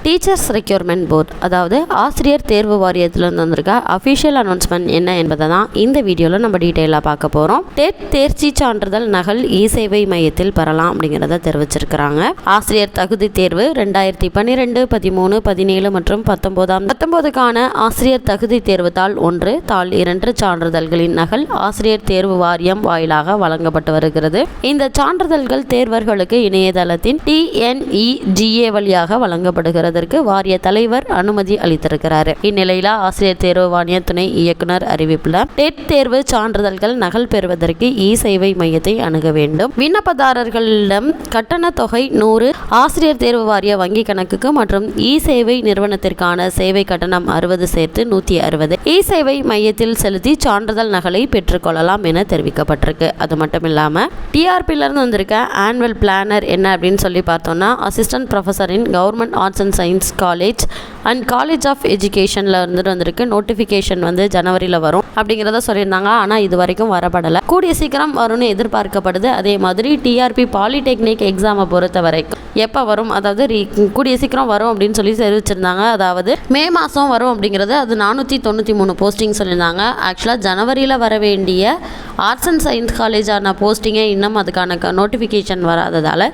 Teachers requirement board, அதாவது ஆசிரியர் தேர்வு வாரியத்திலிருந்து வந்திருக்க அஃபிஷியல் அனௌன்ஸ்மெண்ட் என்ன என்பதை தான் இந்த வீடியோவில் நம்ம டீட்டெயிலாக பார்க்க போகிறோம். டெட் தேர்ச்சி சான்றிதழ் நகல் இ சேவை மையத்தில் பெறலாம் அப்படிங்கிறத தெரிவிச்சிருக்கிறாங்க. ஆசிரியர் தகுதி தேர்வு 2012, 13, 17 மற்றும் 19க்கான ஆசிரியர் தகுதி தேர்வு தாள் 1, தாள் 2 சான்றிதழ்களின் நகல் ஆசிரியர் தேர்வு வாரியம் வாயிலாக வழங்கப்பட்டு வருகிறது. இந்த சான்றிதழ்கள் தேர்வர்களுக்கு இணையதளத்தின் TNEGA வழியாக வழங்கப்படுகிறது. வாரிய தலைவர் அனுமதி அளித்திருக்கிறார். இந்நிலையில் ஆசிரியர் தேர்வு வாரிய துணை இயக்குனர் அறிவிப்புல டெட் தேர்வு சான்றிதழ்கள் நகல் பெறுவதற்கு இ சேவை மையத்தை அணுக வேண்டும். விண்ணப்பதாரர்களிடம் கட்டண தொகை 100, ஆசிரியர் தேர்வு வாரிய வங்கி கணக்குக்கு மற்றும் இ சேவை நிறுவனத்திற்கான சேவை கட்டணம் 60 சேர்த்து 160 இ சேவை மையத்தில் செலுத்தி சான்றிதழ் நகலை பெற்றுக்கொள்ளலாம் என தெரிவிக்கப்பட்டிருக்கு. அது மட்டும் இல்லாம டிஆர்பில இருந்து வந்திருக்க ஆனுவல் பிளானர் என்ன அப்படின்னு சொல்லி பார்த்தோம்னா, assistant professor in government arts and science college and college of எஜுகேஷனில் வந்திருக்கு. நோட்டிஃபிகேஷன் ஜனவரியில் வரும் அப்படிங்கிறத சொல்லியிருந்தாங்க. ஆனால் இது வரைக்கும் வரப்படலை. கூடிய சீக்கிரம் வரும்னு எதிர்பார்க்கப்படுது. அதே மாதிரி டிஆர்பி பாலிடெக்னிக் எக்ஸாமை பொறுத்த வரைக்கும் எப்போ வரும், அதாவது கூடிய சீக்கிரம் வரும் அப்படின்னு சொல்லி தெரிவிச்சிருந்தாங்க. அதாவது மே மாதம் வரும் அப்படிங்கிறது. அது 493 போஸ்டிங் சொல்லியிருந்தாங்க. ஆக்சுவலாக ஜனவரியில் வர வேண்டிய ஆர்ட்ஸ் அண்ட் சயின்ஸ் காலேஜான போஸ்டிங்கே இன்னும் அதுக்கான நோட்டிஃபிகேஷன் வராததால்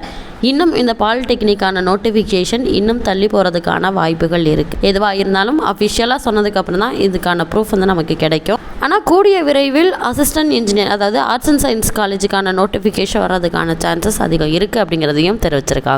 இன்னும் இந்த பாலிடெக்னிக்கான நோட்டிஃபிகேஷன் இன்னும் தள்ளி போகிறதுக்கான வாய்ப்புகள் இருக்குது. எதுவாக இருந்தாலும் அஃபிஷியலாக சொன்னதுக்கப்புறம் தான் இதுக்கான ப்ரூஃப் நமக்கு கிடைக்கும். ஆனால் கூடிய விரைவில் அசிஸ்டன்ட் இன்ஜினியர், அதாவது ஆர்ட்ஸ் அண்ட் சயின்ஸ் காலேஜுக்கான நோட்டிஃபிகேஷன் வர்றதுக்கான சான்சஸ் அதிகம் இருக்குது அப்படிங்கிறதையும் தெரிவிச்சிருக்காங்க.